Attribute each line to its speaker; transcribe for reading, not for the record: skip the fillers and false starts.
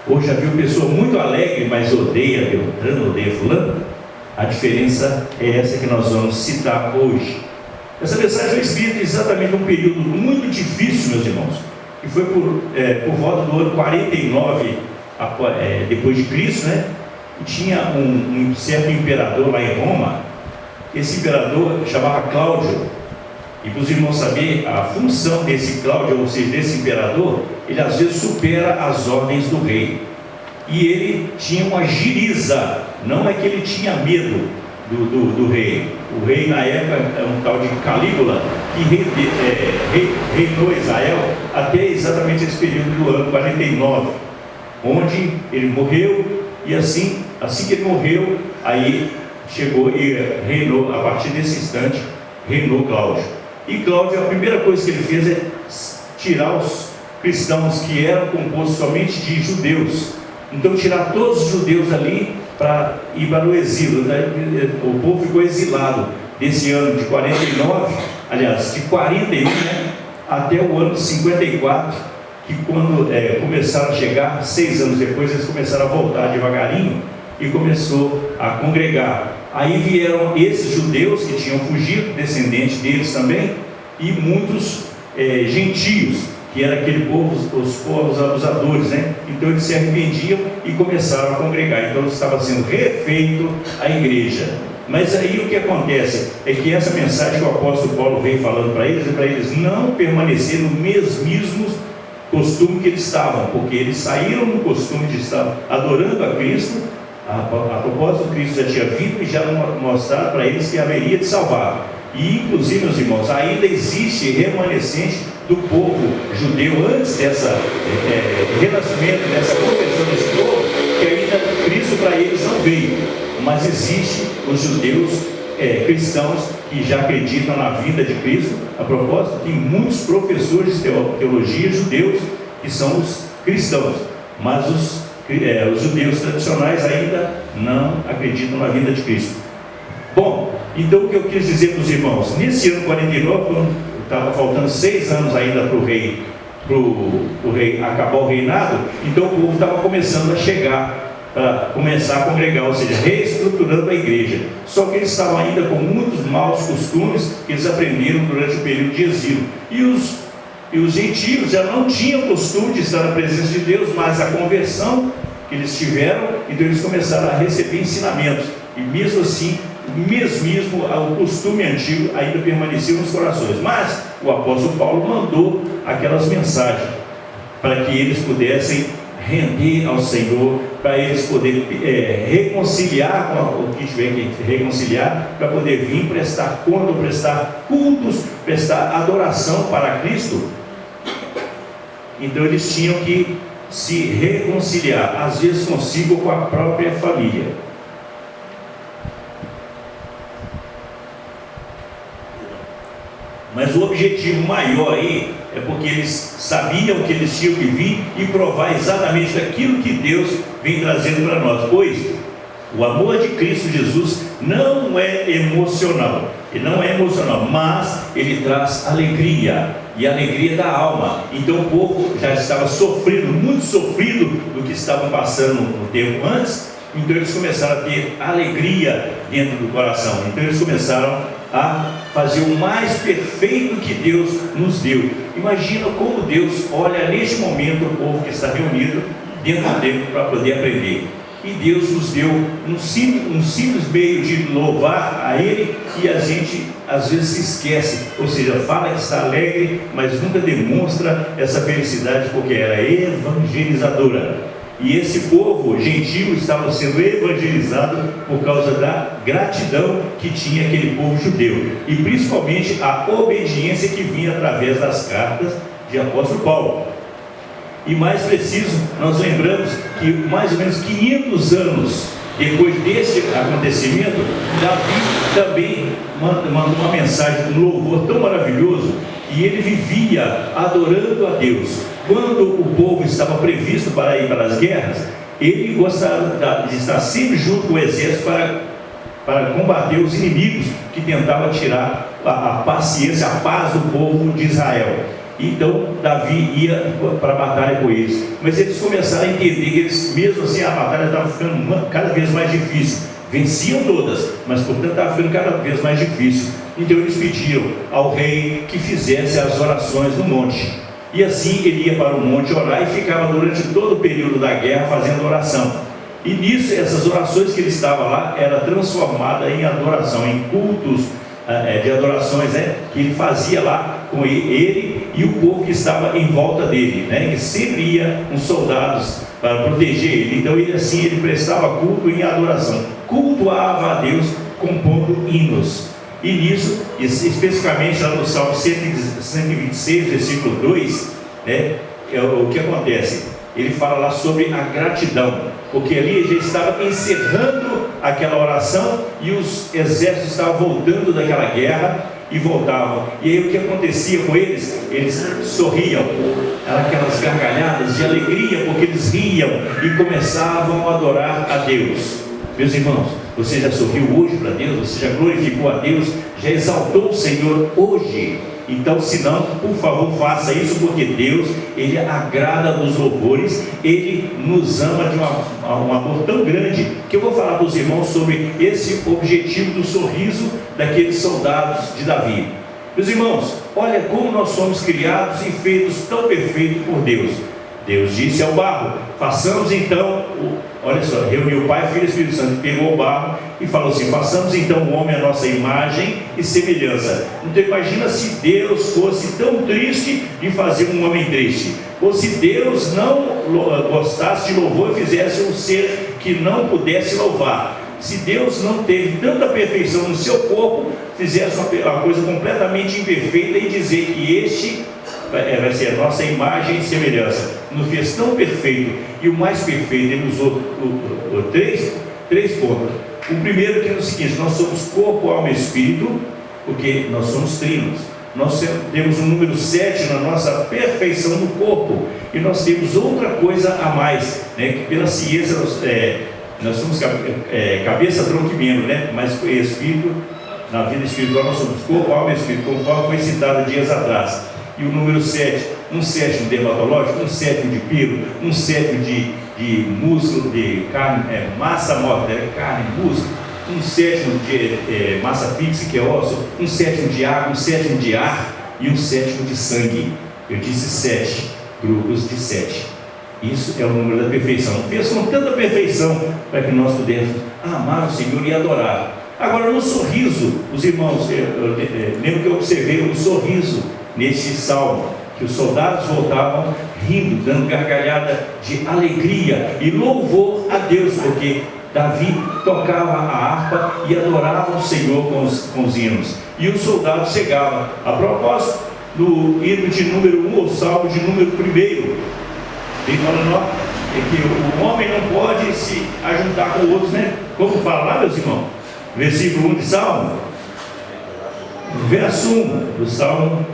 Speaker 1: Ou já viu pessoa muito alegre, mas odeia Beltrano, odeia fulano? A diferença é essa que nós vamos citar hoje. Essa mensagem foi escrita exatamente num período muito difícil, meus irmãos, que foi por volta do ano 49 depois de Cristo, né? E tinha um certo imperador lá em Roma. Esse imperador chamava Cláudio. E para os irmãos saberem, a função desse Cláudio, ou seja, desse imperador, ele às vezes supera as ordens do rei. E ele tinha uma giriza, não é que ele tinha medo do rei. O rei na época é um tal de Calígula, que reinou Israel até exatamente esse período do ano 49, onde ele morreu, e assim que ele morreu, aí chegou e reinou, a partir desse instante, reinou Cláudio. E Cláudio, a primeira coisa que ele fez é tirar os cristãos que eram compostos somente de judeus. Então, tirar todos os judeus ali para ir para o exílio, né? O povo ficou exilado desse ano de 49, aliás, de 41, né, até o ano de 54, que quando começaram a chegar, 6 anos depois, eles começaram a voltar devagarinho e começou a congregar. Aí vieram esses judeus que tinham fugido, descendentes deles também, e muitos gentios, que era aquele povo, os povos abusadores, né? Então eles se arrependiam e começaram a congregar. Então estava sendo refeito a igreja. Mas aí o que acontece é que essa mensagem que o apóstolo Paulo vem falando para eles, é para eles não permanecerem no mesmo costume que eles estavam, porque eles saíram do costume de estar adorando a Cristo. A propósito, Cristo já tinha vindo e já mostrado para eles que haveria de salvar. E inclusive, meus irmãos, ainda existe remanescente do povo judeu antes dessa renascimento, dessa conversão desse povo, que ainda Cristo para eles não veio. Mas existe os judeus cristãos que já acreditam na vinda de Cristo. A propósito, tem muitos professores de teologia judeus que são os cristãos, mas os judeus tradicionais ainda não acreditam na vinda de Cristo. Bom, então o que eu quis dizer para os irmãos, nesse ano 49, quando estava faltando 6 anos ainda para o rei acabar o reinado, então o povo estava começando a chegar, para começar a congregar, ou seja, reestruturando a igreja. Só que eles estavam ainda com muitos maus costumes que eles aprenderam durante o período de exílio. E os gentios já não tinham costume de estar na presença de Deus, mas a conversão que eles tiveram, então eles começaram a receber ensinamentos. E mesmo assim, o costume antigo ainda permaneceu nos corações. Mas o apóstolo Paulo mandou aquelas mensagens para que eles pudessem render ao Senhor, para eles poderem reconciliar com o que tiver que reconciliar, para poder vir prestar conta, prestar cultos, prestar adoração para Cristo. Então eles tinham que se reconciliar, às vezes consigo com a própria família. Mas o objetivo maior aí é porque eles sabiam que eles tinham que vir e provar exatamente daquilo que Deus vem trazendo para nós. Pois o amor de Cristo Jesus não é emocional. Ele não é emocional, mas ele traz alegria, e alegria da alma. Então o povo já estava sofrendo, muito sofrido do que estavam passando no tempo antes. Então eles começaram a ter alegria dentro do coração. Então eles começaram a fazer o mais perfeito que Deus nos deu. Imagina como Deus olha neste momento o povo que está reunido dentro do templo para poder aprender. E Deus nos deu um simples meio de louvar a Ele, que a gente às vezes se esquece, ou seja, fala que está alegre, mas nunca demonstra essa felicidade, porque era evangelizadora. E esse povo gentil estava sendo evangelizado por causa da gratidão que tinha aquele povo judeu, e principalmente a obediência que vinha através das cartas de apóstolo Paulo. E mais preciso, nós lembramos que mais ou menos 500 anos depois desse acontecimento, Davi também mandou uma mensagem, um louvor tão maravilhoso, e ele vivia adorando a Deus. Quando o povo estava previsto para ir para as guerras, ele gostava de estar sempre junto com o exército para combater os inimigos que tentavam tirar a paciência, a paz do povo de Israel. Então Davi ia para a batalha com eles, mas eles começaram a entender que eles, mesmo assim, a batalha estava ficando cada vez mais difícil. Venciam todas, mas portanto estava ficando cada vez mais difícil. Então eles pediram ao rei que fizesse as orações no monte, e assim ele ia para o monte orar e ficava durante todo o período da guerra fazendo oração. E nisso, essas orações que ele estava lá, era transformada em adoração, em cultos de adorações, que ele fazia lá com ele e o povo que estava em volta dele, que sempre ia uns soldados para proteger ele. Então ele prestava culto em adoração, cultuava a Deus compondo hinos. E nisso, especificamente lá no Salmo 126, versículo 2, o que acontece? Ele fala lá sobre a gratidão, porque ali já estava encerrando aquela oração e os exércitos estavam voltando daquela guerra e voltavam. E aí o que acontecia com eles? Eles sorriam, eram aquelas gargalhadas de alegria, porque eles riam e começavam a adorar a Deus. Meus irmãos, você já sorriu hoje para Deus? Você já glorificou a Deus? Já exaltou o Senhor hoje? Então, se não, por favor, faça isso, porque Deus, Ele agrada dos louvores, Ele nos ama de um amor tão grande, que eu vou falar para os irmãos sobre esse objetivo do sorriso daqueles soldados de Davi. Meus irmãos, olha como nós somos criados e feitos tão perfeitos por Deus. Deus disse ao barro: façamos então, olha só, reuniu o Pai, Filho e Espírito Santo, pegou o barro e falou assim: façamos então o homem a nossa imagem e semelhança. Então imagina se Deus fosse tão triste de fazer um homem triste, ou se Deus não gostasse de louvor e fizesse um ser que não pudesse louvar. Se Deus não teve tanta perfeição no seu corpo, fizesse uma coisa completamente imperfeita e dizer que este vai ser a nossa imagem e semelhança. Nos fez tão perfeito, e o mais perfeito, ele usou três pontos. O primeiro que é o seguinte: nós somos corpo, alma e espírito, porque nós somos trinos. Nós temos um número 7 na nossa perfeição no corpo, e nós temos outra coisa a mais, que pela ciência nós somos cabeça, tronco e membro, mas espírito, na vida espiritual nós somos corpo, alma e espírito, conforme foi citado dias atrás. E o número 7, um sétimo dermatológico, um sétimo de pelo, um sétimo de músculo, de carne, massa morta, carne, músculo, um sétimo de massa fixa, que é osso, um sétimo de água, um sétimo de ar e um sétimo de sangue. Eu disse 7, grupos de 7. Isso é o número da perfeição. Fez com tanta perfeição para que nós pudéssemos amar o Senhor e adorar. Agora, no sorriso, os irmãos, eu lembro que eu observei um sorriso nesse salmo, que os soldados voltavam rindo, dando gargalhada de alegria e louvor a Deus, porque Davi tocava a harpa e adorava o Senhor com os hinos. E os soldados chegavam. A propósito, no hino de número 1, ou salmo de número 1, ele fala que o homem não pode se ajuntar com outros, Como fala lá, meus irmãos? Versículo 1 de Salmo, verso 1 do Salmo